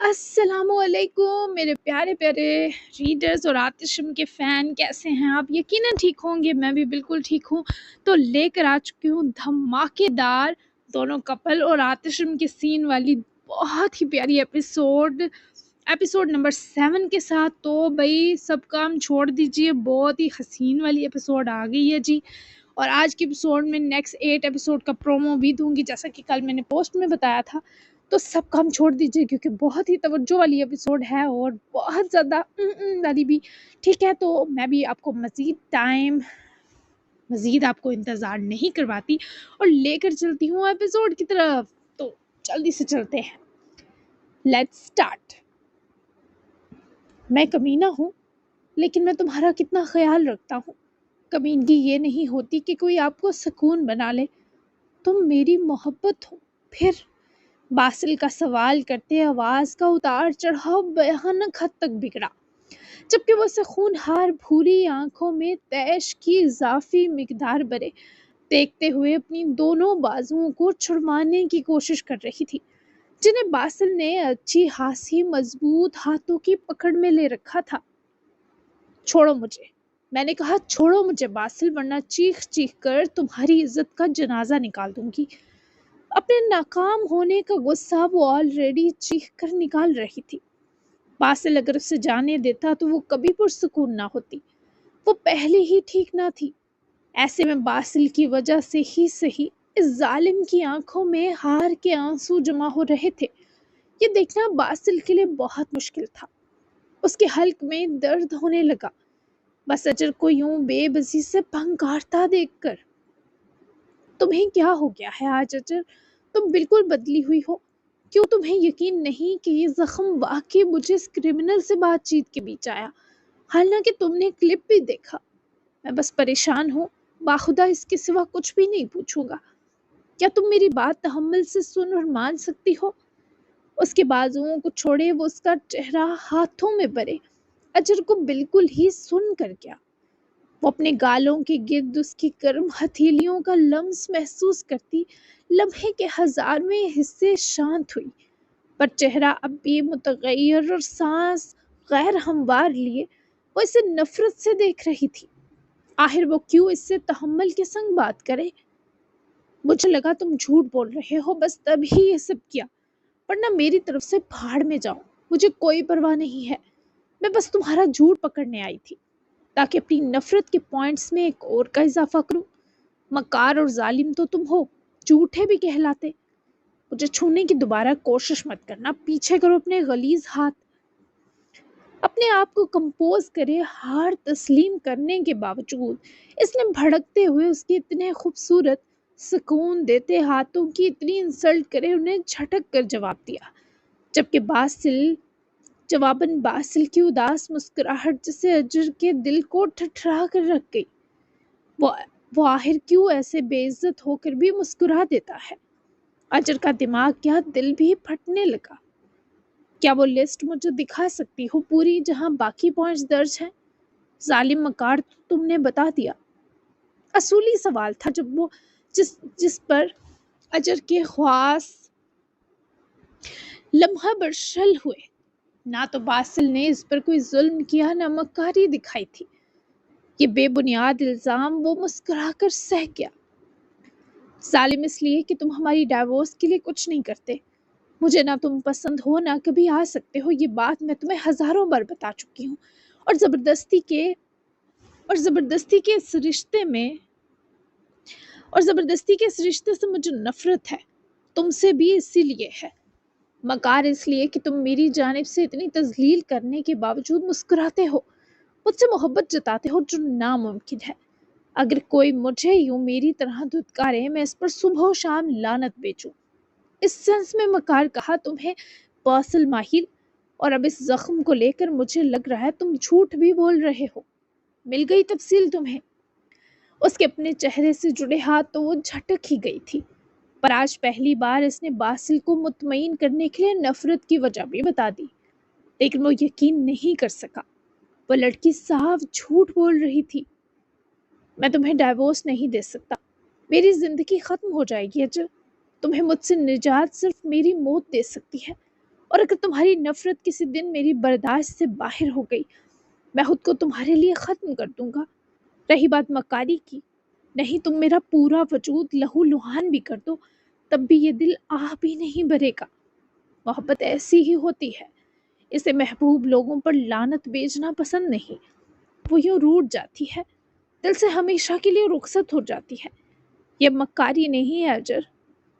السلام علیکم میرے پیارے پیارے ریڈرز اور آتشم کے فین، کیسے ہیں آپ؟ یقیناً ٹھیک ہوں گے، میں بھی بالکل ٹھیک ہوں۔ تو لے کر آ چکی ہوں دھماکے دار دونوں کپل اور آتشم کے سین والی بہت ہی پیاری ایپیسوڈ نمبر 7 کے ساتھ۔ تو بھائی سب کام چھوڑ دیجئے، بہت ہی حسین والی ایپیسوڈ آ گئی ہے جی۔ اور آج کے ایپیسوڈ میں نیکسٹ 8 ایپیسوڈ کا پرومو بھی دوں گی، جیسا کہ کل میں نے پوسٹ میں بتایا تھا۔ تو سب کام چھوڑ دیجئے کیونکہ بہت ہی توجہ والی ایپیسوڈ ہے اور بہت زیادہ والی بھی، ٹھیک ہے؟ تو میں بھی آپ کو مزید آپ کو انتظار نہیں کرواتی اور لے کر چلتی ہوں ایپیسوڈ کی طرف۔ تو جلدی سے چلتے ہیں، لیٹس سٹارٹ۔ میں کمینہ ہوں لیکن میں تمہارا کتنا خیال رکھتا ہوں۔ کمینگی یہ نہیں ہوتی کہ کوئی آپ کو سکون بنا لے، تم میری محبت ہو۔ پھر باسل کا سوال کرتے آواز کا اتار چڑھاؤ بھیانک حد تک بگڑا، جبکہ وہ اسے خونہار بھوری آنکھوں میں تیش کی اضافی مقدار برے دیکھتے ہوئے اپنی دونوں بازوؤں کو چھڑوانے کی کوشش کر رہی تھی، جنہیں باسل نے اچھی خاصی مضبوط ہاتھوں کی پکڑ میں لے رکھا تھا۔ چھوڑو مجھے، میں نے کہا چھوڑو مجھے باسل، ورنہ چیخ چیخ کر تمہاری عزت کا جنازہ نکال دوں گی۔ اپنے ناکام ہونے کا غصہ وہ آلریڈی چیخ کر نکال رہی تھی۔ باسل اگر اسے جانے دیتا تو وہ کبھی پرسکون نہ ہوتی، وہ پہلے ہی ٹھیک نہ تھی۔ ایسے میں باسل کی وجہ سے ہی صحیح اس ظالم کی آنکھوں میں ہار کے آنسو جمع ہو رہے تھے۔ یہ دیکھنا باسل کے لیے بہت مشکل تھا۔ اس کے حلق میں درد ہونے لگا، بس اجر کو یوں بے بسی سے پھنکارتا دیکھ کر۔ تمہیں کیا ہو گیا ہے آج اجر؟ تم بالکل بدلی ہوئی ہو۔ کیوں تمہیں یقین نہیں کہ یہ زخم واقعی مجھے اس کرمنل سے بات چیت کے بیچ آیا، حالانکہ تم نے کلپ بھی دیکھا؟ میں بس پریشان ہوں، باخدا اس کے سوا کچھ بھی نہیں پوچھوں گا۔ کیا تم میری بات تحمل سے سن اور مان سکتی ہو؟ اس کے بازوؤں کو چھوڑے وہ اس کا چہرہ ہاتھوں میں بھرے اجر کو بالکل ہی سن کر گیا۔ وہ اپنے گالوں کے گرد اس کی گرم ہتھیلیوں کا لمس محسوس کرتی لمحے کے ہزارویں حصے شانت ہوئی، پر چہرہ اب بھی متغیر اور سانس غیر ہموار لیے وہ اسے نفرت سے دیکھ رہی تھی۔ آخر وہ کیوں اس سے تحمل کے سنگ بات کرے؟ مجھے لگا تم جھوٹ بول رہے ہو، بس تبھی یہ سب کیا، ورنہ میری طرف سے پھاڑ میں جاؤ، مجھے کوئی پرواہ نہیں ہے۔ میں بس تمہارا جھوٹ پکڑنے آئی تھی تاکہ اپنی نفرت کے پوائنٹس میں ایک اور کا اضافہ کروں۔ مکار اور ظالم تو تم ہو، جھوٹے بھی کہلاتے۔ مجھے چھونے کی دوبارہ کوشش مت کرنا، پیچھے کرو اپنے غلیظ ہاتھ۔ اپنے آپ کو کمپوز کرے ہار تسلیم کرنے کے باوجود اس نے بھڑکتے ہوئے اس کے اتنے خوبصورت سکون دیتے ہاتھوں کی اتنی انسلٹ کرے انہیں جھٹک کر جواب دیا، جبکہ باسل کی اداس مسکراہٹ جسے اجر کے دل کو ٹھٹھرا کر رکھ گئی۔ وہ آخر کیوں ایسے بے عزت ہو کر بھی مسکرا دیتا ہے؟ اجر کا دماغ کیا دل بھی پھٹنے لگا۔ کیا وہ لسٹ مجھے دکھا سکتی ہو پوری، جہاں باقی پوائنٹس درج ہیں؟ ظالم مکار تو تم نے بتا دیا۔ اصولی سوال تھا جس پر اجر کے خواص لمحہ بر شل ہوئے۔ نہ تو باسل نے اس پر کوئی ظلم کیا، نہ مکاری دکھائی تھی۔ یہ بے بنیاد الزام وہ مسکرا کر سہ گیا۔ ظالم اس لیے کہ تم ہماری ڈائیورس کے لیے کچھ نہیں کرتے۔ مجھے نہ تم پسند ہو نہ کبھی آ سکتے ہو، یہ بات میں تمہیں ہزاروں بار بتا چکی ہوں، اور زبردستی کے اس رشتے سے مجھے نفرت ہے، تم سے بھی اسی لیے ہے۔ مکار اس لیے کہ تم میری جانب سے اتنی تذلیل کرنے کے باوجود مسکراتے ہو، مجھ سے محبت جتاتے ہو، جو ناممکن ہے۔ اگر کوئی مجھے یوں میری طرح دھتکارے، میں اس پر صبح و شام لعنت بیچوں۔ اس سینس میں مکار کہا تمہیں باسل ماہر، اور اب اس زخم کو لے کر مجھے لگ رہا ہے تم جھوٹ بھی بول رہے ہو۔ مل گئی تفصیل تمہیں؟ اس کے اپنے چہرے سے جڑے ہاتھ تو وہ جھٹک ہی گئی تھی، پر آج پہلی بار اس نے باسل کو مطمئن کرنے کے لیے نفرت کی وجہ بھی بتا دی، لیکن وہ یقین نہیں کر سکا۔ وہ لڑکی صاف جھوٹ بول رہی تھی۔ میں تمہیں ڈائیورس نہیں دے سکتا، میری زندگی ختم ہو جائے گی اجر۔ تمہیں مجھ سے نجات صرف میری موت دے سکتی ہے، اور اگر تمہاری نفرت کسی دن میری برداشت سے باہر ہو گئی، میں خود کو تمہارے لیے ختم کر دوں گا۔ رہی بات مکاری کی، نہیں تم میرا پورا وجود لہو لہان بھی کر دو، تب بھی یہ دل آہ بھی نہیں بھرے گا۔ محبت ایسی ہی ہوتی ہے، اسے محبوب لوگوں پر لعنت بیچنا پسند نہیں، وہ یوں روٹ جاتی ہے، دل سے ہمیشہ کے لیے رخصت ہو جاتی ہے۔ یہ مکاری نہیں ہے اجر۔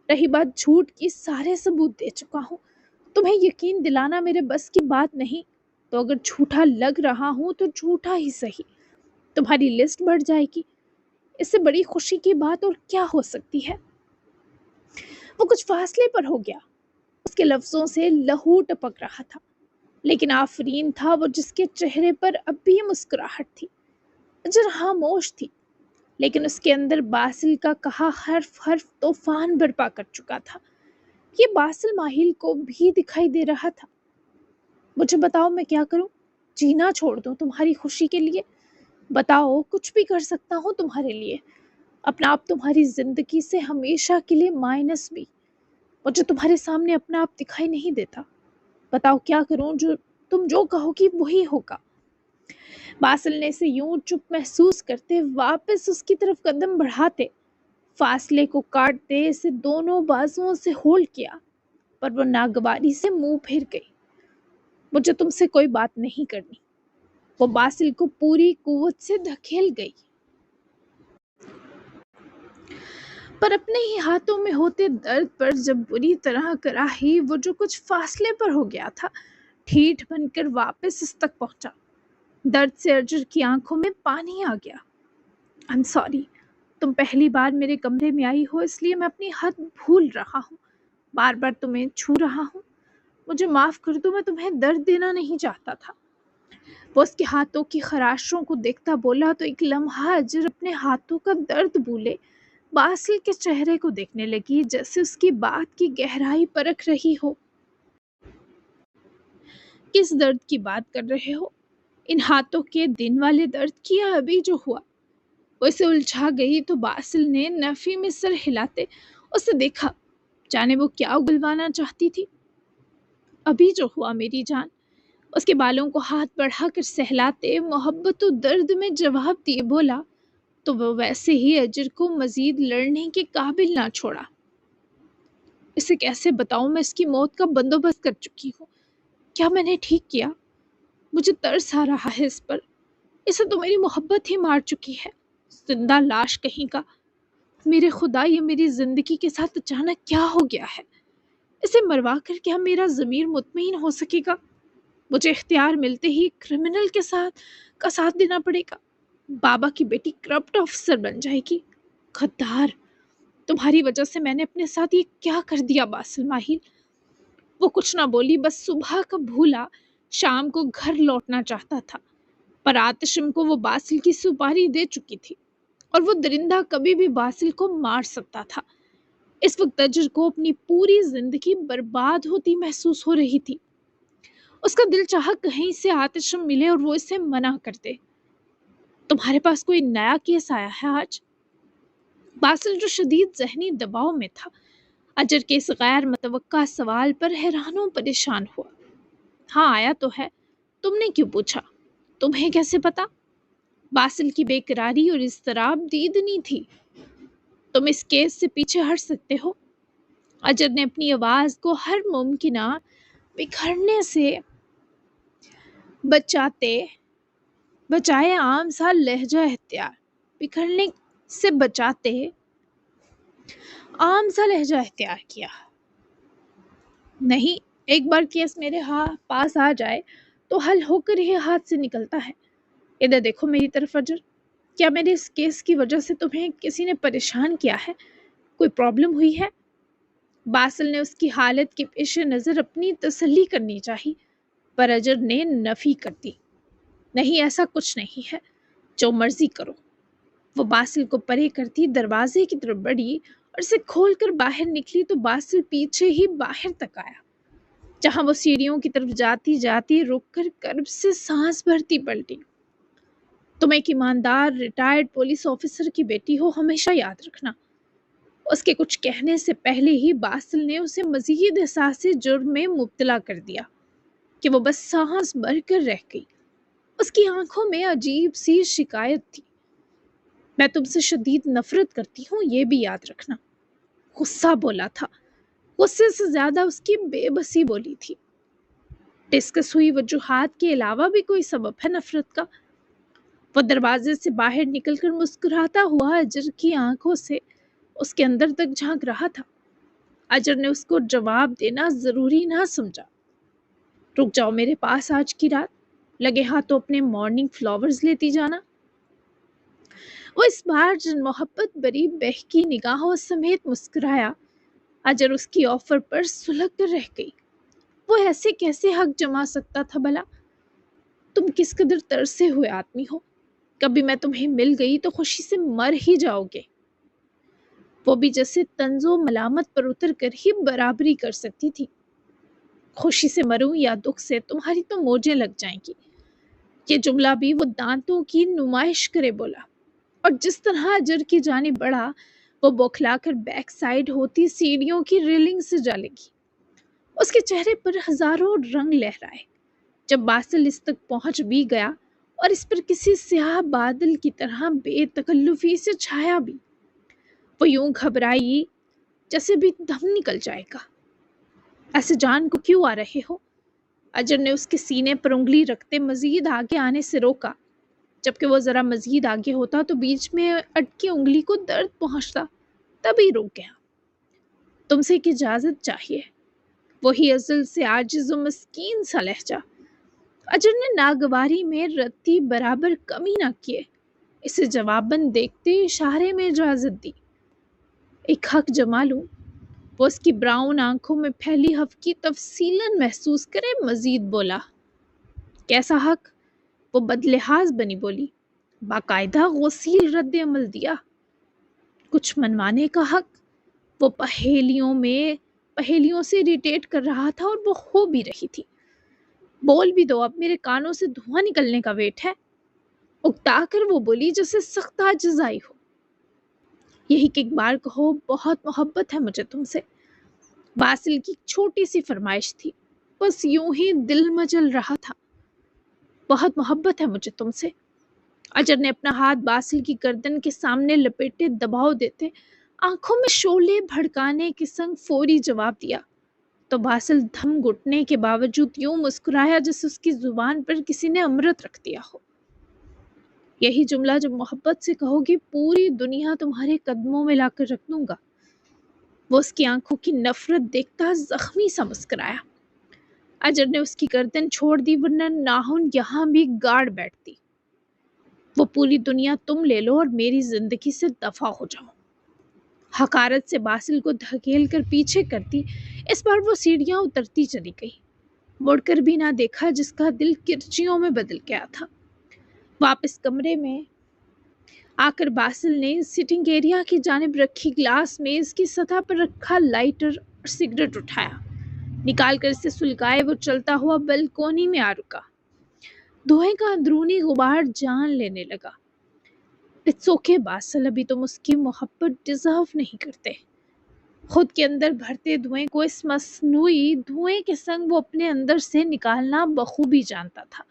رہی بات جھوٹ کی، سارے ثبوت دے چکا ہوں، تمہیں یقین دلانا میرے بس کی بات نہیں، تو اگر جھوٹا لگ رہا ہوں تو جھوٹا ہی صحیح، تمہاری لسٹ بڑھ جائے گی، اس سے بڑی خوشی کی بات اور کیا ہو سکتی ہے؟ وہ کچھ فاصلے پر ہو گیا، اس کے لفظوں سے لہو ٹپک رہا تھا، لیکن آفرین تھا وہ جس کے چہرے پر اب بھی مسکراہٹ تھی۔ اجر خاموش تھی، لیکن اس کے اندر باسل کا کہا حرف حرف طوفان برپا کر چکا تھا۔ یہ باسل ماہل کو بھی دکھائی دے رہا تھا۔ مجھے بتاؤ میں کیا کروں؟ جینا چھوڑ دوں تمہاری خوشی کے لیے؟ بتاؤ، کچھ بھی کر سکتا ہوں تمہارے لیے، اپنا آپ تمہاری زندگی سے ہمیشہ کے لیے مائنس بھی۔ مجھے تمہارے سامنے اپنا آپ دکھائی نہیں دیتا۔ بتاؤ کیا کروں، جو تم جو کہو گی وہی ہوگا۔ باسل نے اسے یوں چپ محسوس کرتے واپس اس کی طرف قدم بڑھاتے، فاصلے کو کاٹتے اسے دونوں بازوؤں سے ہولڈ کیا، پر وہ ناگواری سے منہ پھیر گئی۔ مجھے تم سے کوئی بات نہیں کرنی، وہ باسل کو پوری قوت سے دھکیل گئی، پر اپنے ہی ہاتھوں میں ہوتے درد پر جب بری طرح کراہی وہ جو کچھ فاصلے پر ہو گیا تھا، ٹھیٹھ بن کر واپس اس تک پہنچا۔ درد سے ارجر کی آنکھوں میں پانی آ گیا۔ I'm sorry، تم پہلی بار میرے کمرے میں آئی ہو اس لیے میں اپنی حد بھول رہا ہوں، بار بار تمہیں چھو رہا ہوں، مجھے معاف کر دو، میں تمہیں درد دینا نہیں چاہتا تھا۔ وہ اس کے ہاتھوں کی خراشوں کو دیکھتا بولا تو ایک لمحہ اجر اپنے ہاتھوں کا درد بھولے باسل کے چہرے کو دیکھنے لگی، جیسے اس کی بات کی گہرائی پرکھ رہی ہو۔ کس درد کی بات کر رہے ہو؟ ان ہاتھوں کے دن والے درد کی یا ابھی جو ہوا؟ وہ اسے الجھا گئی تو باسل نے نفی میں سر ہلاتے اسے دیکھا، جانے وہ کیا اگلوانا چاہتی تھی۔ ابھی جو ہوا میری جان، اس کے بالوں کو ہاتھ بڑھا کر سہلاتے محبت و درد میں جواب دیے بولا، تو وہ ویسے ہی اجر کو مزید لڑنے کے قابل نہ چھوڑا۔ اسے کیسے بتاؤں، میں اس کی موت کا بندوبست کر چکی ہوں۔ کیا میں نے ٹھیک کیا؟ مجھے ترس آ رہا ہے اس پر، اسے تو میری محبت ہی مار چکی ہے، زندہ لاش کہیں کا۔ میرے خدا، یہ میری زندگی کے ساتھ اچانک کیا ہو گیا ہے؟ اسے مروا کر کیا میرا ضمیر مطمئن ہو سکے گا؟ مجھے اختیار ملتے ہی کرمنل کے ساتھ دینا پڑے گا۔ بابا کی بیٹی کرپٹ آفیسر بن جائے گی۔ غدار، تمہاری وجہ سے میں نے اپنے ساتھ یہ کیا کر دیا باسل ماہل۔ وہ کچھ نہ بولی، بس صبح کا بھولا شام کو گھر لوٹنا چاہتا تھا، پر آتشم کو وہ باسل کی سپاری دے چکی تھی، اور وہ درندہ کبھی بھی باسل کو مار سکتا تھا۔ اس وقت اجر کو اپنی پوری زندگی برباد ہوتی محسوس ہو رہی تھی۔ اس کا دل چاہا کہیں سے آتشم ملے اور وہ اسے منع کر دے۔ تمہارے پاس کوئی نیا کیس آیا ہے آج؟ باسل جو شدید ذہنی دباؤ میں تھا، اجر کے اس غیر متوقع سوال پر حیران و پریشان ہوا۔ ہاں آیا تو ہے، تم نے کیوں پوچھا؟ تمہیں کیسے پتا؟ باسل کی بے قراری اور اضطراب دیدنی تھی۔ تم اس کیس سے پیچھے ہٹ سکتے ہو؟ اجر نے اپنی آواز کو ہر ممکنہ بکھرنے سے بچائے عام سا لہجہ اختیار کیا۔ نہیں، ایک بار کیس میرے پاس آ جائے تو حل ہو کر ہی ہاتھ سے نکلتا ہے۔ ادھر دیکھو میری طرف اجر، کیا میرے اس کیس کی وجہ سے تمہیں کسی نے پریشان کیا ہے؟ کوئی پرابلم ہوئی ہے؟ باسل نے اس کی حالت کے پیش نظر اپنی تسلی کرنی چاہی، پر اجر نے نفی کر دی۔ نہیں، ایسا کچھ نہیں ہے، جو مرضی کرو۔ وہ باسل کو پرے کرتی دروازے کی طرف بڑھی اور اسے کھول کر باہر نکلی تو باسل پیچھے ہی باہر تک آیا، جہاں وہ سیڑھیوں کی طرف جاتی جاتی رک کر کرب سے سانس بھرتی پلٹی۔ تم ایک ایماندار ریٹائرڈ پولیس آفیسر کی بیٹی ہو، ہمیشہ یاد رکھنا۔ اس کے کچھ کہنے سے پہلے ہی باسل نے اسے مزید احساس جرم میں مبتلا کر دیا کہ وہ بس سانس بھر کر رہ گئی۔ اس کی آنکھوں میں عجیب سی شکایت تھی۔ میں تم سے شدید نفرت کرتی ہوں، یہ بھی یاد رکھنا۔ غصہ بولا تھا، غصے سے زیادہ اس کی بے بسی بولی تھی۔ ڈسکس ہوئی وجوہات کے علاوہ بھی کوئی سبب ہے نفرت کا؟ وہ دروازے سے باہر نکل کر مسکراتا ہوا اجر کی آنکھوں سے اس کے اندر تک جھانک رہا تھا۔ اجر نے اس کو جواب دینا ضروری نہ سمجھا۔ رک جاؤ میرے پاس آج کی رات، لگے ہاتھوں اپنے مارننگ فلاورز لیتی جانا۔ وہ اس بار جن محبت بری بہکی نگاہوں سمیت مسکرایا۔ اجر اس کی آفر پر سلگ کر رہ گئی۔ وہ ایسے کیسے حق جما سکتا تھا بھلا؟ تم کس قدر ترسے ہوئے آدمی ہو، کبھی میں تمہیں مل گئی تو خوشی سے مر ہی جاؤ گے۔ وہ بھی جیسے طنز و ملامت پر اتر کر ہی برابری کر سکتی تھی۔ خوشی سے مروں یا دکھ سے، تمہاری تو موجیں لگ جائیں گی۔ یہ جملہ بھی وہ دانتوں کی نمائش کرے بولا، اور جس طرح اجر کی جانب بڑھا وہ بوکھلا کر بیک سائیڈ ہوتی سیڑھیوں کی ریلنگ سے جا لگی۔ اس کے چہرے پر ہزاروں رنگ لہرائے۔ جب باسل اس تک پہنچ بھی گیا اور اس پر کسی سیاہ بادل کی طرح بے تکلفی سے چھایا بھی، وہ یوں گھبرائی جیسے بھی دم نکل جائے گا۔ ایسے جان کو کیوں آ رہے ہو؟ اجر نے اس کے سینے پر انگلی رکھتے مزید آگے آنے سے روکا۔ جبکہ وہ ذرا مزید آگے ہوتا تو بیچ میں اٹکی انگلی کو درد پہنچتا، تبھی رک گیا۔ تم سے ایک اجازت چاہیے۔ وہی ازل سے عاجز و مسکین سا لہجہ۔ اجر نے ناگواری میں رتی برابر کمی نہ کیے، اسے جواباً دیکھتے اشارے میں اجازت دی۔ ایک حق جما لوں؟ وہ اس کی براؤن آنکھوں میں پھیلی ہفکی تفصیلاً محسوس کرے مزید بولا۔ کیسا حق؟ وہ بدلحاظ بنی بولی۔ باقاعدہ غسیل رد عمل دیا۔ کچھ منوانے کا حق؟ وہ پہیلیوں سے اریٹیٹ کر رہا تھا اور وہ ہو بھی رہی تھی۔ بول بھی دو، اب میرے کانوں سے دھواں نکلنے کا ویٹ ہے۔ اکتا کر وہ بولی جیسے سخت عاجز آئی ہو۔ یہی کہ ایک بار کہو، بہت محبت ہے مجھے تم سے۔ باسل کی چھوٹی سی فرمائش تھی، بس یوں ہی دل مچل رہا تھا۔ بہت محبت ہے مجھے تم سے۔ اجر نے اپنا ہاتھ باسل کی گردن کے سامنے لپیٹے دباؤ دیتے آنکھوں میں شعلے بھڑکانے کے سنگ فوری جواب دیا، تو باسل دھم گھٹنے کے باوجود یوں مسکرایا جیسے اس کی زبان پر کسی نے امرت رکھ دیا ہو۔ یہی جملہ جب محبت سے کہو گی، پوری دنیا تمہارے قدموں میں لا کر رکھ دوں گا۔ وہ اس کی آنکھوں کی نفرت دیکھتا زخمی سا مسکرایا۔ اجر نے اس کی گردن چھوڑ دی، ورنہ ناخن یہاں بھی گاڑ بیٹھتی۔ وہ پوری دنیا تم لے لو اور میری زندگی سے دفع ہو جاؤ۔ حقارت سے باسل کو دھکیل کر پیچھے کرتی اس بار وہ سیڑھیاں اترتی چلی گئی۔ مڑ کر بھی نہ دیکھا، جس کا دل کرچیوں میں بدل گیا تھا۔ واپس کمرے میں آ کر باسل نے سٹنگ ایریا کی جانب رکھی گلاس میز کی سطح پر رکھا لائٹر اور سگریٹ اٹھایا، نکال کر اسے سلگائے وہ چلتا ہوا بلکونی میں آ رکا۔ دھوئیں کا اندرونی غبار جان لینے لگا۔ اٹس اوکے باسل، ابھی تم اس کی محبت ڈیزرو نہیں کرتے۔ خود کے اندر بھرتے دھوئیں کو اس مصنوعی دھوئیں کے سنگ وہ اپنے اندر سے نکالنا بخوبی جانتا تھا،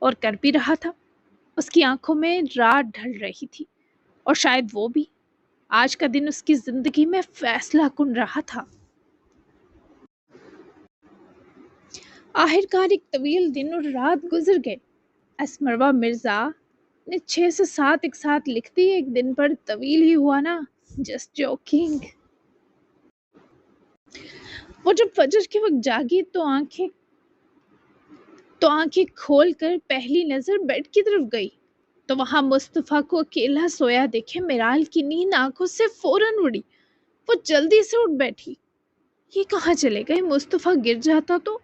اور کر بھی رہا تھا۔ اس کی آنکھوں میں رات ڈھل رہی تھی، اور شاید وہ بھی۔ آج کا دن اس کی زندگی میں فیصلہ کن رہا تھا۔ آخرکار ایک طویل دن اور رات گزر گئے۔ اسمروا مرزا نے 6 سے 7 ایک ساتھ لکھ دی۔ ایک دن پر طویل ہی ہوا نا، جسٹ جوکنگ۔ وہ جب فجر کے وقت جاگی تو آنکھیں کھول کر پہلی نظر بیڈ کی طرف گئی تو وہاں مصطفیٰ کو اکیلا سویا دیکھے میرال کی نیند آنکھوں سے فوراً اڑی۔ وہ جلدی سے اٹھ بیٹھی۔ یہ کہاں چلے گئے؟ مصطفیٰ گر جاتا تو؟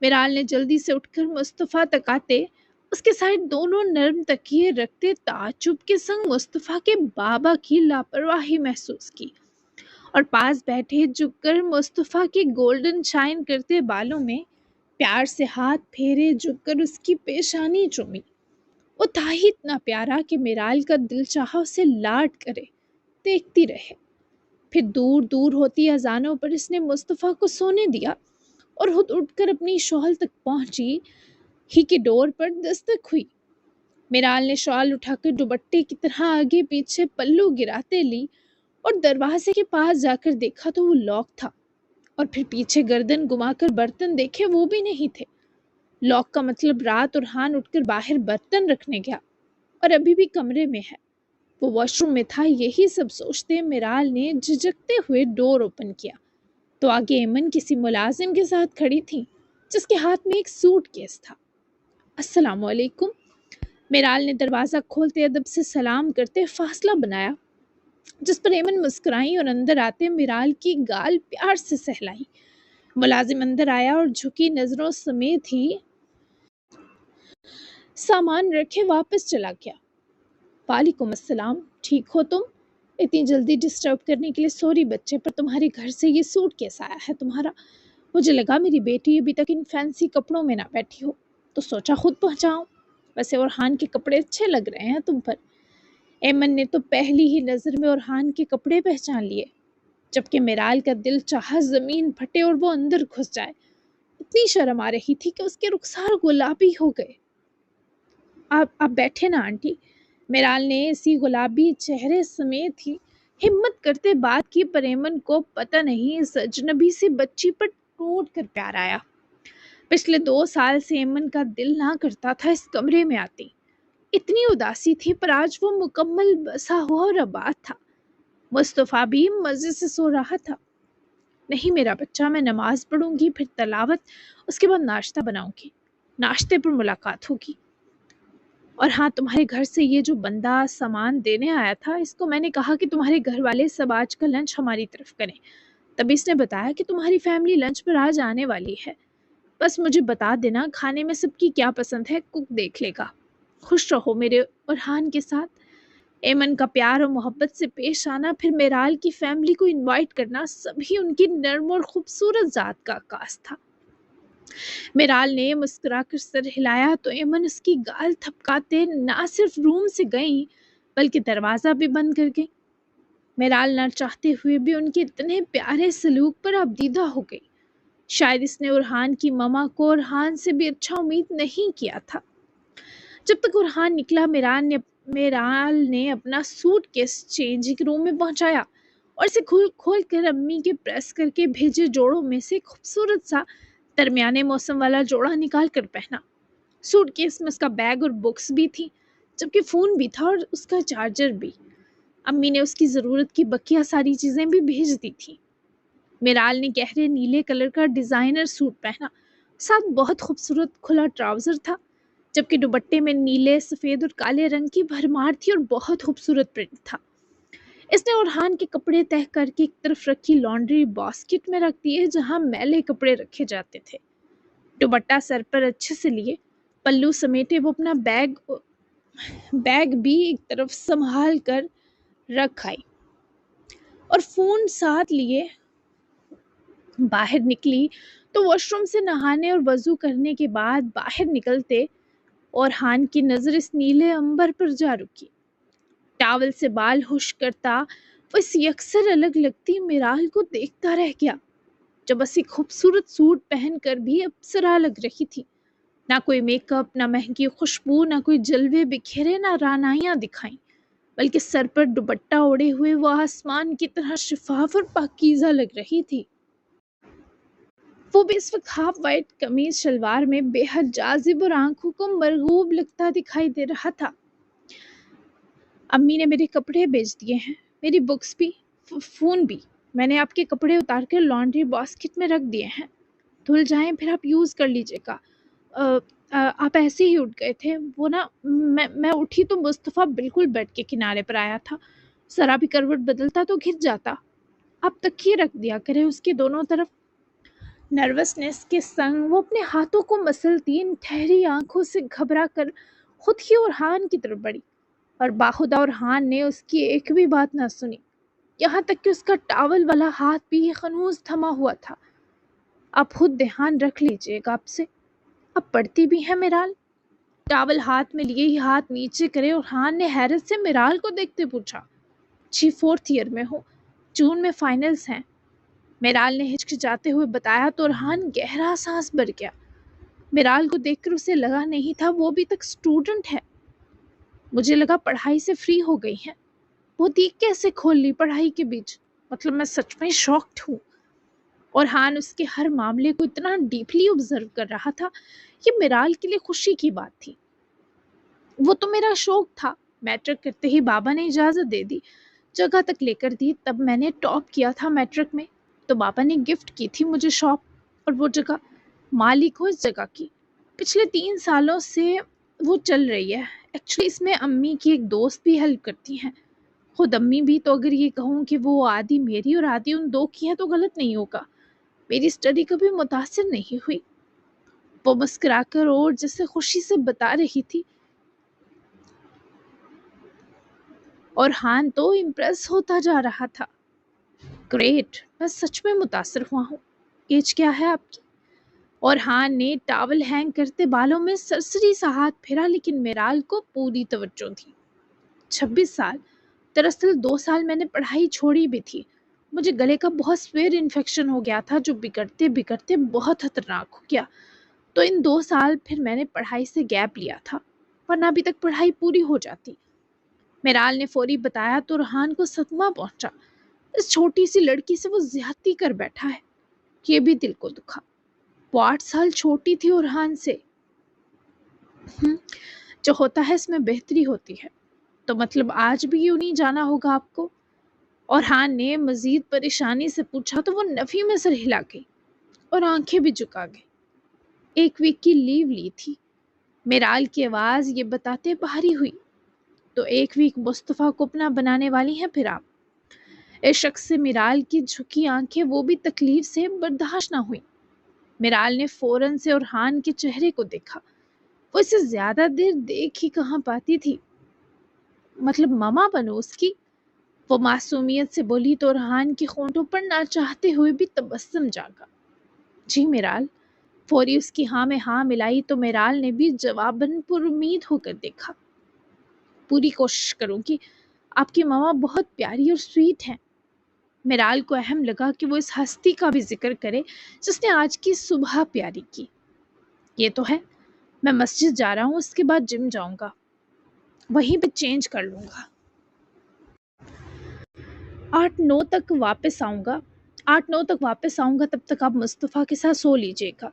میرال نے جلدی سے اٹھ کر مصطفیٰ تک آتے اس کے سائڈ دونوں نرم تکیے رکھتے تعجب کے سنگ مصطفیٰ کے بابا کی لاپرواہی محسوس کی، اور پاس بیٹھے جھک کر مصطفیٰ کے گولڈن شائن کرتے بالوں میں پیار سے ہاتھ پھیرے، جھک کر اس کی پیشانی چومی۔ وہ تھا ہی اتنا پیارا کہ میرال کا دل چاہا اسے لاڈ کرے، دیکھتی رہے۔ پھر دور دور ہوتی اذانوں پر اس نے مصطفیٰ کو سونے دیا اور خود اٹھ کر اپنی شال تک پہنچی ہی کے ڈور پر دستک ہوئی۔ میرال نے شال اٹھا کر دوپٹے کی طرح آگے پیچھے پلو گراتے لی اور دروازے کے پاس جا کر دیکھا تو وہ لاک تھا، اور پھر پیچھے گردن گما کر برتن دیکھے، وہ بھی نہیں تھے۔ لاک کا مطلب رات اورحان اٹھ کر باہر برتن رکھنے گیا اور ابھی بھی کمرے میں ہے، وہ واش روم میں تھا۔ یہی سب سوچتے میرال نے جھجکتے ہوئے ڈور اوپن کیا تو آگے ایمن کسی ملازم کے ساتھ کھڑی تھی جس کے ہاتھ میں ایک سوٹ کیس تھا۔ السلام علیکم، میرال نے دروازہ کھولتے ادب سے سلام کرتے فاصلہ بنایا، جس پر ایمن مسکرائی اور اندر آتے میرال کی گال پیار سے سہلائی۔ ملازم اندر آیا اور جھکی نظروں سمیت ہی سامان رکھے واپس چلا گیا۔ وعلیکم السلام، ٹھیک ہو تم؟ اتنی جلدی ڈسٹرب کرنے کے لیے سوری بچے، پر تمہارے گھر سے یہ سوٹ کیسا آیا ہے تمہارا؟ مجھے لگا میری بیٹی ابھی تک ان فینسی کپڑوں میں نہ بیٹھی ہو تو سوچا خود پہنچاؤں۔ ویسے اورحان کے کپڑے اچھے لگ رہے ہیں تم پر۔ ایمن نے تو پہلی ہی نظر میں اورحان کے کپڑے پہچان لیے، جبکہ میرال کا دل چاہا زمین پھٹے اور وہ اندر گھس جائے۔ اتنی شرم آ رہی تھی کہ اس کے رخسار گلابی ہو گئے۔ آپ بیٹھے نا آنٹی، میرال نے اسی گلابی چہرے سمیت ہی ہمت کرتے بات کی، پر ایمن کو پتہ نہیں اس اجنبی سے بچی پر ٹوٹ کر پیار آیا۔ پچھلے 2 سال سے ایمن کا دل نہ کرتا تھا اس کمرے میں آتی، اتنی اداسی تھی، پر آج وہ مکمل بسا ہوا اور آباد تھا۔ مصطفیٰ بھی مزے سے سو رہا تھا۔ نہیں میرا بچہ، میں نماز پڑھوں گی، پھر تلاوت، اس کے بعد ناشتہ بناؤں گی، ناشتے پر ملاقات ہوگی۔ اور ہاں، تمہارے گھر سے یہ جو بندہ سامان دینے آیا تھا، اس کو میں نے کہا کہ تمہارے گھر والے سب آج کا لنچ ہماری طرف کریں، تب اس نے بتایا کہ تمہاری فیملی لنچ پر آج آنے والی ہے۔ بس مجھے بتا دینا کھانے میں سب کی کیا پسند ہے، کک دیکھ لے گا۔ خوش رہو میرے اورحان کے ساتھ۔ ایمن کا پیار اور محبت سے پیش آنا، پھر میرال کی فیملی کو انوائٹ کرنا، سبھی ان کی نرم اور خوبصورت ذات کا عکاس تھا۔ میرال نے مسکرا کر سر ہلایا تو ایمن اس کی گال تھپکاتے نہ صرف روم سے گئیں بلکہ دروازہ بھی بند کر گئی۔ میرال نہ چاہتے ہوئے بھی ان کے اتنے پیارے سلوک پر ابدیدہ ہو گئی۔ شاید اس نے اورحان کی ماما کو اورحان سے بھی اچھا امید نہیں کیا تھا۔ جب تک اورحان نکلا، میرال نے اپنا سوٹ کیس چینجنگ روم میں پہنچایا اور اسے کھول کر امی کے پریس کر کے بھیجے جوڑوں میں سے خوبصورت سا درمیانے موسم والا جوڑا نکال کر پہنا۔ سوٹ کیس میں اس کا بیگ اور بکس بھی تھی، جبکہ فون بھی تھا اور اس کا چارجر بھی۔ امی نے اس کی ضرورت کی بقیہ ساری چیزیں بھی بھیج دی تھی۔ میرال نے گہرے نیلے کلر کا ڈیزائنر سوٹ پہنا، ساتھ بہت خوبصورت کھلا ٹراؤزر تھا، جبکہ دوپٹے میں نیلے، سفید اور کالے رنگ کی بھرمار تھی اور بہت خوبصورت پرنٹ تھا۔ اس نے اورحان کے کپڑے تہہ کر کے ایک طرف رکھی لانڈری باسکٹ میں رکھ دیے جہاں میلے کپڑے رکھے جاتے تھے۔ دوپٹہ سر پر اچھے سے لیے، پلو سمیٹے وہ اپنا بیگ بھی ایک طرف سنبھال کر رکھ آئی اور فون ساتھ لیے باہر نکلی تو واش روم سے نہانے اور وضو کرنے کے بعد باہر نکلتے اورحان کی نظر اس نیلے امبر پر جا رکی۔ ٹاول سے بال خشک کرتا وہ اس یکسر الگ لگتی میرال کو دیکھتا رہ گیا، جو بس ایک خوبصورت سوٹ پہن کر بھی اپسرا لگ رہی تھی۔ نہ کوئی میک اپ، نہ مہنگی خوشبو، نہ کوئی جلوے بکھیرے، نہ رعنائیاں دکھائیں، بلکہ سر پر دوپٹہ اوڑھے ہوئے وہ آسمان کی طرح شفاف اور پاکیزہ لگ رہی تھی۔ وہ بھی اس وقت ہاف وائٹ قمیض شلوار میں بے حد جاذب اور آنکھوں کو مرغوب لگتا دکھائی دے رہا تھا۔ امی نے میرے کپڑے بیچ دیے ہیں، میری بکس بھی، فون بھی۔ میں نے آپ کے کپڑے اتار کر لانڈری باسکٹ میں رکھ دیے ہیں، دھل جائیں پھر آپ یوز کر لیجیے گا۔ آپ ایسے ہی اٹھ گئے تھے، وہ نا میں اٹھی تو مصطفیٰ بالکل بیڈ کے کنارے پر آیا تھا، ذرا بھی کروٹ بدلتا تو گر جاتا۔ آپ تکیے رکھ دیا کرے اس کے دونوں طرف۔ نروسنس کے سنگ وہ اپنے ہاتھوں کو مسلتی ان ٹھہری آنکھوں سے گھبرا کر خود ہی اورحان کی طرف بڑھی، اور باخدا اورحان نے اس کی ایک بھی بات نہ سنی، یہاں تک کہ اس کا ٹاول والا ہاتھ بھی خنوز تھما ہوا تھا۔ آپ خود دھیان رکھ لیجیے گا آپ سے، اب پڑھتی بھی ہیں میرال؟ ٹاول ہاتھ میں لیے ہی ہاتھ نیچے کرے اورحان نے حیرت سے میرال کو دیکھتے پوچھا۔ جی 4th ایئر میں ہوں، جون میں فائنلز ہیں، میرال نے ہچکچاتے ہوئے بتایا تو ارحان گہرا سانس بھر گیا۔ میرال کو دیکھ کر اسے لگا نہیں تھا وہ ابھی تک اسٹوڈنٹ ہے۔ مجھے لگا پڑھائی سے فری ہو گئی ہیں۔ وہ دیکھ کیسے کھول لی پڑھائی کے بیچ؟ مطلب میں سچ میں شاکڈ ہوں۔ ارحان اس کے ہر معاملے کو اتنا ڈیپلی آبزرو کر رہا تھا، یہ میرال کے لیے خوشی کی بات تھی۔ وہ تو میرا شوق تھا۔ میٹرک کرتے ہی بابا نے اجازت دے دی، جگہ تک لے کر دی۔ تب میں نے ٹاپ کیا تھا میٹرک میں، تو بابا نے گفٹ کی تھی مجھے شاپ اور وہ جگہ۔ مالک ہو اس جگہ کی۔ پچھلے 3 سالوں سے وہ چل رہی ہے۔ ایکچولی اس میں امی کی ایک دوست بھی ہیلپ کرتی ہیں، خود امی بھی۔ تو اگر یہ کہوں کہ وہ آدھی میری اور آدھی ان دو کی ہے تو غلط نہیں ہوگا۔ میری اسٹڈی کبھی متاثر نہیں ہوئی۔ وہ مسکرا کر اور جیسے خوشی سے بتا رہی تھی۔ اور ہان تو امپریس ہوتا جا رہا تھا۔ گریٹ، میں سچ میں متاثر ہوا ہوں۔ ایج کیا ہے آپ کی؟ اور ہان نے ٹاول ہینگ کرتے بالوں میں سرسری سا ہاتھ پھیرا، لیکن میرال کو پوری توجہ تھی۔ 26 سال۔ دراصل 2 سال میں نے پڑھائی چھوڑی بھی تھی۔ مجھے گلے کا بہت سویر انفیکشن ہو گیا تھا جو بگڑتے بگڑتے بہت خطرناک ہو گیا۔ تو ان 2 سال پھر میں نے پڑھائی سے گیپ لیا تھا، ورنہ ابھی تک پڑھائی پوری ہو جاتی۔ میرال نے فوری بتایا تو ارحان کو صدمہ پہنچا۔ اس چھوٹی سی لڑکی سے وہ زیادتی کر بیٹھا ہے۔ یہ بھی دل کو دکھا۔ وہ 8 سال چھوٹی تھی ارحان سے۔ جو ہوتا ہے اس میں بہتری ہوتی ہے۔ تو مطلب آج بھی یوں نہیں جانا ہوگا آپ کو؟ ارحان نے مزید پریشانی سے پوچھا تو وہ نفی میں سر ہلا گئی اور آنکھیں بھی جھکا گئی۔ 1 ویک کی لیو لی تھی، میرال کی آواز یہ بتاتے بھاری ہوئی۔ تو 1 ویک مصطفیٰ کو اپنا بنانے والی ہیں پھر آپ؟ اس شخص سے میرال کی جھکی آنکھیں وہ بھی تکلیف سے برداشت نہ ہوئی۔ میرال نے فوراً سے ارحان کے چہرے کو دیکھا۔ وہ اسے زیادہ دیر دیکھ ہی کہاں پاتی تھی۔ مطلب ماما بنو اس کی؟ وہ معصومیت سے بولی تو ارحان کے ہونٹوں پر نہ چاہتے ہوئے بھی تبسم جاگا۔ جی میرال۔ فوری اس کی ہاں میں ہاں ملائی تو میرال نے بھی جواباً پر امید ہو کر دیکھا۔ پوری کوشش کروں گی۔ آپ کی ماما بہت پیاری اور سویٹ ہیں۔ میرال کو اہم لگا کہ وہ اس ہستی کا بھی ذکر کرے جس نے آج کی صبح پیاری کی۔ یہ تو ہے، میں مسجد جا رہا ہوں، اس کے بعد جم جاؤں گا، وہیں پہ چینج کر لوں گا۔ 8-9 تک واپس آؤں گا۔ 8-9 تک واپس آؤں گا، تب تک آپ مصطفیٰ کے ساتھ سو لیجیے گا،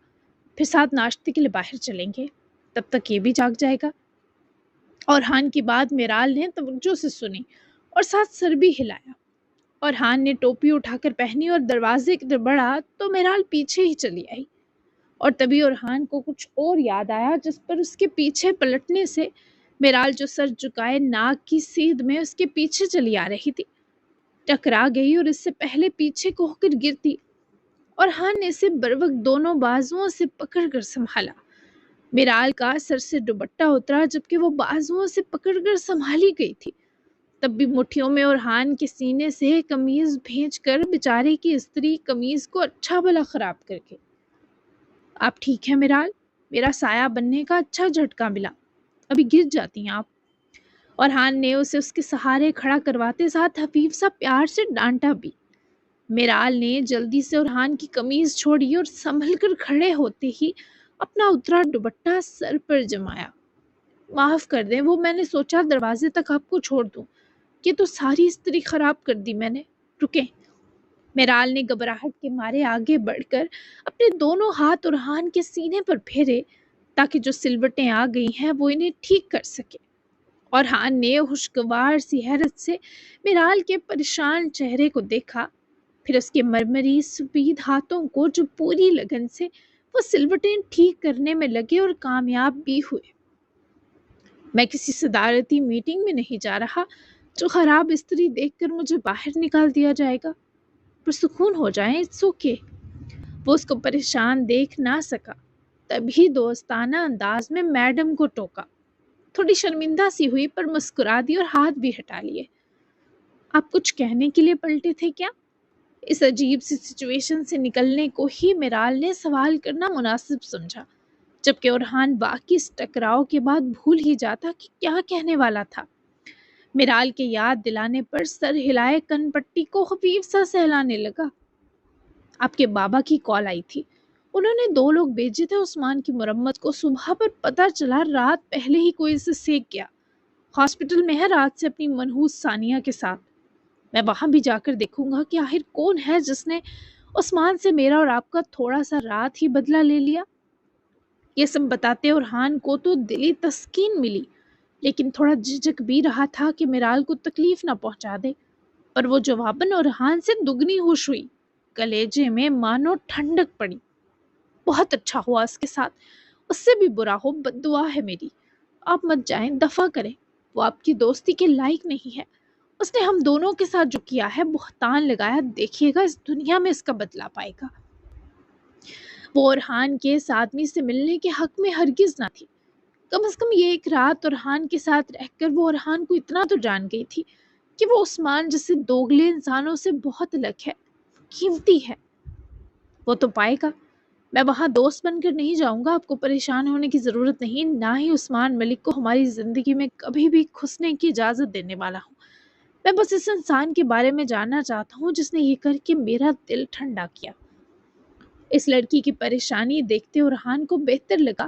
پھر ساتھ ناشتے کے لیے باہر چلیں گے، تب تک یہ بھی جاگ جائے گا۔ ارحان کی بات میرال نے توجہ سے سنی اور ساتھ سر بھی ہلایا۔ ارحان نے ٹوپی اٹھا کر پہنی اور دروازے کی طرف بڑھا تو میرال پیچھے ہی چلی آئی۔ اور تبھی ارحان کو کچھ اور یاد آیا جس پر اس کے پیچھے پلٹنے سے میرال جو سر جھکائے ناک کی سیدھ میں اس کے پیچھے چلی آ رہی تھی، ٹکرا گئی اور اس سے پہلے پیچھے کو ہو کر گرتی۔ ارحان نے اسے بروقت دونوں بازوؤں سے پکڑ کر سنبھالا۔ میرال کا سر سے دوپٹہ اترا جبکہ وہ بازوؤں سے پکڑ کر سنبھالی گئی تھی۔ تب بھی مٹھیوں میں ارحان کے سینے سے قمیض بھینچ کر بیچارے کی استری قمیض کو اچھا بھلا خراب کر کے۔ آپ ٹھیک ہیں میرال؟ میرا سایہ بننے کا اچھا جھٹکا ملا، ابھی گر جاتی ہیں آپ۔ ارحان نے اسے اس کے سہارے کھڑا کرواتے ساتھ حفیف سا پیار سے ڈانٹا بھی۔ میرال نے جلدی سے ارحان کی قمیض چھوڑی اور سنبھل کر کھڑے ہوتے ہی اپنا اترا دوپٹہ سر پر جمایا۔ معاف کر دیں، وہ میں نے سوچا دروازے تک آپ کو چھوڑ دوں، یہ تو ساری استری خراب کر دی میں نے۔ رکیں۔ میرال نے گھبراہٹ کے مارے آگے بڑھ کر اپنے دونوں ہاتھ ارحان کے سینے پر پھیرے تاکہ جو سلوٹیں آ گئی ہیں وہ انہیں ٹھیک کر سکے۔ ارحان نے خوشگوار سی حیرت سے میرال کے پریشان چہرے کو دیکھا، پھر اس کے مرمری سفید ہاتھوں کو جو پوری لگن سے وہ سلوٹیں ٹھیک کرنے میں لگے اور کامیاب بھی ہوئے۔ میں کسی صدارتی میٹنگ میں نہیں جا رہا جو خراب استری دیکھ کر مجھے باہر نکال دیا جائے گا۔ پرسکون ہو جائیں، اٹس اوکے۔ وہ اس کو پریشان دیکھ نہ سکا، تبھی دوستانہ انداز میں میڈم کو ٹوکا۔ تھوڑی شرمندہ سی ہوئی پر مسکرا دی اور ہاتھ بھی ہٹا لیے۔ آپ کچھ کہنے کے لیے پلٹے تھے کیا؟ اس عجیب سی سچویشن سے نکلنے کو ہی میرال نے سوال کرنا مناسب سمجھا، جبکہ ارحان باقی اس ٹکراؤ کے بعد بھول ہی جاتا کہ کیا کہنے والا تھا۔ میرال کے یاد دلانے پر سر ہلائے کن پٹی کو خفیف سا سہلانے لگا۔ آپ کے بابا کی کال آئی تھی، انہوں نے 2 لوگ بھیجے تھے عثمان کی مرمت کو۔ صبح پر پتہ چلا رات پہلے ہی کوئی اسے سیک گیا، ہاسپٹل میں ہے رات سے اپنی منحوس ثانیہ کے ساتھ۔ میں وہاں بھی جا کر دیکھوں گا کہ آخر کون ہے جس نے عثمان سے میرا اور آپ کا تھوڑا سا رات ہی بدلہ لے لیا۔ یہ سب بتاتے اورحان کو تو دلی تسکین ملی، لیکن تھوڑا جھجک بھی رہا تھا کہ میرال کو تکلیف نہ پہنچا دے، پر وہ جواباً اورحان سے دگنی خوش ہوئی۔ کلیجے میں مانو ٹھنڈک پڑی۔ بہت اچھا ہوا اس کے ساتھ، اس سے بھی برا ہو بد دعا ہے میری۔ آپ مت جائیں، دفع کریں، وہ آپ کی دوستی کے لائق نہیں ہے۔ اس نے ہم دونوں کے ساتھ جو کیا ہے بہتان لگایا، دیکھیے گا اس دنیا میں اس کا بدلہ پائے گا۔ وہ اورحان کے اس آدمی سے ملنے کے حق میں ہرگز نہ تھی۔ کم از کم یہ ایک رات اورحان کے ساتھ رہ کر وہ اورحان کو اتنا تو جان گئی تھی کہ وہ عثمان جیسے دوگلے انسانوں سے بہت الگ ہے، قیمتی ہے۔ وہ تو پائے گا۔ میں وہاں دوست بن کر نہیں جاؤں گا، آپ کو پریشان ہونے کی ضرورت نہیں، نہ ہی عثمان ملک کو ہماری زندگی میں کبھی بھی گھسنے کی اجازت دینے والا ہوں۔ میں بس اس انسان کے بارے میں جاننا چاہتا ہوں جس نے یہ کر کے میرا دل ٹھنڈا کیا۔ اس لڑکی کی پریشانی دیکھتے اورحان کو بہتر لگا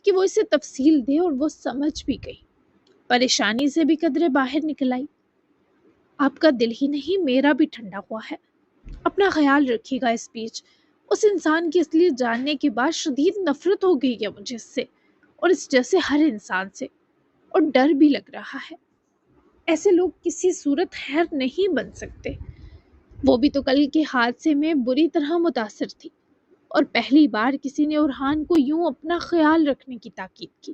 کہ وہ اسے تفصیل دے، اور وہ سمجھ بھی گئی۔ پریشانی سے بھی قدرے باہر نکل آئی۔ آپ کا دل ہی نہیں میرا بھی ٹھنڈا ہوا ہے۔ اپنا خیال رکھیے گا۔ اس بیچ اس انسان کی اصلیت جاننے کے بعد شدید نفرت ہو گئی ہے مجھے اس سے، اور اس جیسے ہر انسان سے، اور ڈر بھی لگ رہا ہے۔ ایسے لوگ کسی صورت خیر نہیں بن سکتے۔ وہ بھی تو کل کے حادثے میں بری طرح متاثر تھی، اور پہلی بار کسی نے اورحان کو یوں اپنا خیال رکھنے کی تاکید کی۔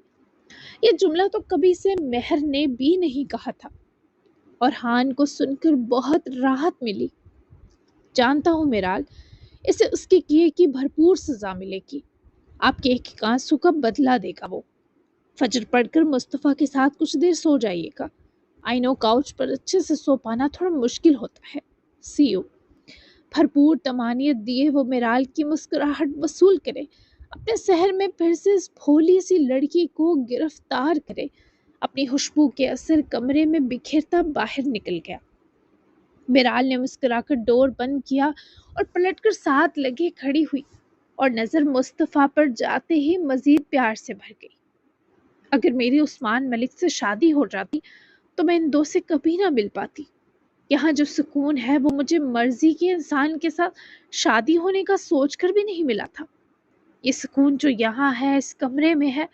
یہ جملہ تو کبھی سے مہر نے بھی نہیں کہا تھا۔ اورحان کو سن کر بہت راحت ملی۔ جانتا ہوں میرال، اسے اس کے کیے کی بھرپور سزا ملے گی۔ آپ کے ایک آنسو کا بدلہ دے گا وہ۔ فجر پڑھ کر مصطفیٰ کے ساتھ کچھ دیر سو جائیے گا۔ آئی نو کاؤچ پر اچھے سے سو پانا تھوڑا مشکل ہوتا ہے۔ سی یو۔ بھرپور طمانینت دیے وہ میرال کی مسکراہٹ وصول کرے، اپنے سحر میں پھر سے اس بھولی سی لڑکی کو گرفتار کرے، اپنی خوشبو کے اثر کمرے میں بکھیرتا باہر نکل گیا۔ میرال نے مسکرا کر ڈور بند کیا اور پلٹ کر ساتھ لگے کھڑی ہوئی، اور نظر مصطفیٰ پر جاتے ہی مزید پیار سے بھر گئی۔ اگر میری عثمان ملک سے شادی ہو جاتی تو میں ان 2 سے کبھی نہ مل پاتی۔ یہاں جو سکون ہے وہ مجھے مرضی کے انسان کے ساتھ شادی ہونے کا سوچ کر بھی نہیں ملا تھا۔ یہ سکون جو یہاں ہے، اس کمرے میں ہے،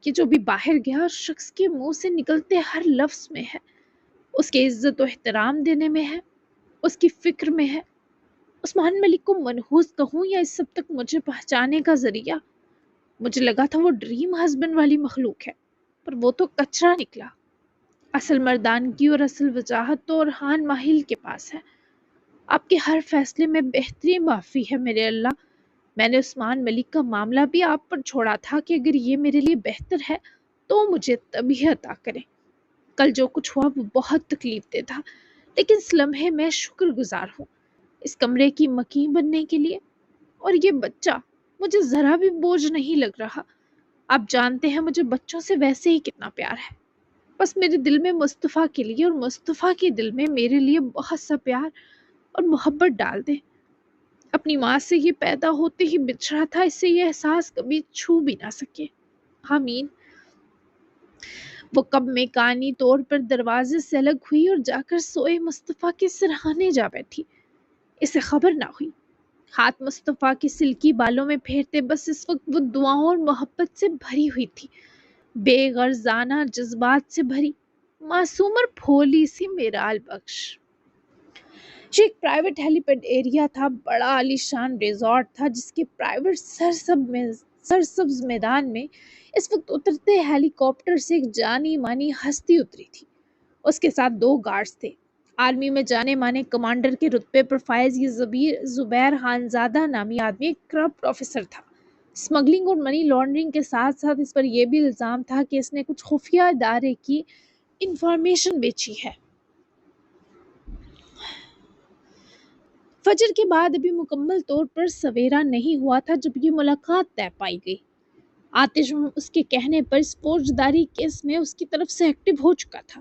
کہ جو بھی باہر گیا شخص کے منہ سے نکلتے ہر لفظ میں ہے، اس کے عزت و احترام دینے میں ہے، اس کی فکر میں ہے۔ عثمان ملک کو منحوس کہوں یا اس سب تک مجھے پہچانے کا ذریعہ؟ مجھے لگا تھا وہ ڈریم ہسبینڈ والی مخلوق ہے، پر وہ تو کچرا نکلا۔ اصل مردانگی اور اصل وجاہت تو اورحان ماہل کے پاس ہے۔ آپ کے ہر فیصلے میں بہترین معافی ہے میرے اللہ۔ میں نے عثمان ملک کا معاملہ بھی آپ پر چھوڑا تھا کہ اگر یہ میرے لیے بہتر ہے تو مجھے تبھی عطا کریں۔ کل جو کچھ ہوا وہ بہت تکلیف دہ تھا، لیکن اس لمحے میں شکر گزار ہوں اس کمرے کی مکین بننے کے لیے۔ اور یہ بچہ مجھے ذرا بھی بوجھ نہیں لگ رہا۔ آپ جانتے ہیں مجھے بچوں سے ویسے ہی کتنا پیار ہے۔ بس میرے دل میں مصطفیٰ کے لیے اور مصطفیٰ کے دل میں میرے لیے بہت سا پیار اور محبت ڈال دیں۔ اپنی ماں سے یہ پیدا ہوتے ہی بچھڑا تھا، اس سے یہ احساس کبھی چھو بھی نہ سکے۔ آمین۔ وہ کب میکانی طور پر دروازے سے الگ ہوئی اور جا کر سوئے مصطفیٰ کے سرہانے جا بیٹھی۔ اسے خبر نہ ہوئی۔ ہاتھ مصطفیٰ کے سلکی بالوں میں پھیرتے بس اس وقت وہ دعاؤں اور محبت سے بھری ہوئی تھی، بے غرضانہ جذبات سے بھری، معصوم اور بھولی سی میرال بخش۔ یہ ایک پرائیویٹ ہیلی پیڈ ایریا تھا، بڑا عالیشان ریزورٹ تھا جس کے پرائیویٹ سرسبز میدان میں اس وقت اترتے ہیلی کاپٹر سے ایک جانی مانی ہستی اتری تھی۔ اس کے ساتھ 2 گارڈز تھے۔ آرمی میں جانے مانے کمانڈر کے رتبے پر فائز یہ زبیر خانزادہ نامی آدمی ایک کرپٹ آفیسر تھا۔ اسمگلنگ اور منی لانڈرنگ کے ساتھ ساتھ اس پر یہ بھی الزام تھا کہ اس نے کچھ خفیہ ادارے کی انفارمیشن بیچی ہے۔ فجر کے بعد ابھی مکمل طور پر سویرا نہیں ہوا تھا جب یہ ملاقات طے پائی گئی۔ آتش اس کے کہنے پر اس فوجداری کیس میں اس کی طرف سے ایکٹیو ہو چکا تھا۔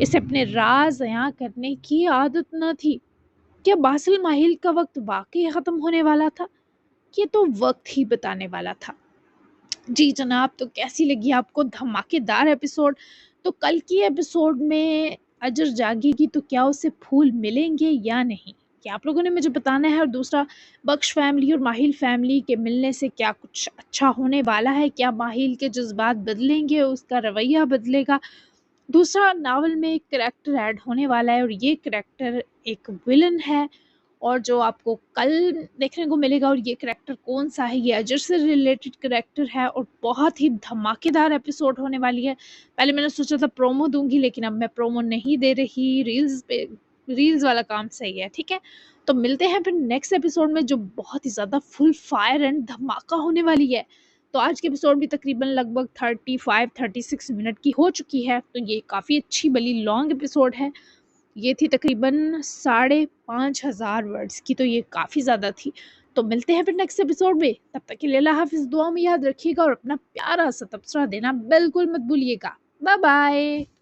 اسے اپنے راز بیاں کرنے کی عادت نہ تھی۔ کیا باسل ماہل کا وقت واقعی ختم ہونے والا تھا؟ یہ تو وقت ہی بتانے والا تھا۔ جی جناب، تو کیسی لگی آپ کو دھماکے دار ایپیسوڈ؟ تو کل کی ایپیسوڈ میں اجر جاگے گی تو کیا اسے پھول ملیں گے یا نہیں، کیا آپ لوگوں نے مجھے بتانا ہے۔ اور دوسرا، بخش فیملی اور ماہل فیملی کے ملنے سے کیا کچھ اچھا ہونے والا ہے؟ کیا ماہل کے جذبات بدلیں گے، اس کا رویہ بدلے گا؟ دوسرا، ناول میں ایک کریکٹر ایڈ ہونے والا ہے اور یہ کریکٹر ایک ویلن ہے، اور جو آپ کو کل دیکھنے کو ملے گا، اور یہ کریکٹر کون سا ہے؟ یہ اجر سے ریلیٹڈ کریکٹر ہے اور بہت ہی دھماکے دار ایپیسوڈ ہونے والی ہے۔ پہلے میں نے سوچا تھا پرومو دوں گی، لیکن اب میں پرومو نہیں دے رہی، ریلز والا کام صحیح ہے، ٹھیک ہے۔ تو ملتے ہیں پھر نیکسٹ ایپیسوڈ میں، جو بہت ہی زیادہ فل فائر اینڈ دھماکہ ہونے والی ہے۔ تو آج کے ایپیسوڈ بھی تقریباً لگ بھگ 36 منٹ کی ہو چکی ہے، تو یہ کافی اچھی بلی لانگ ایپیسوڈ ہے۔ یہ تھی تقریباً 5,500 ورڈز کی، تو یہ کافی زیادہ تھی۔ تو ملتے ہیں پھر نیکسٹ ایپیسوڈ میں، تب تک کے لیے اللہ حافظ، دعا میں یاد رکھیے گا اور اپنا پیارا سا تبصرہ دینا بالکل مت بھولیے گا۔ Bye bye.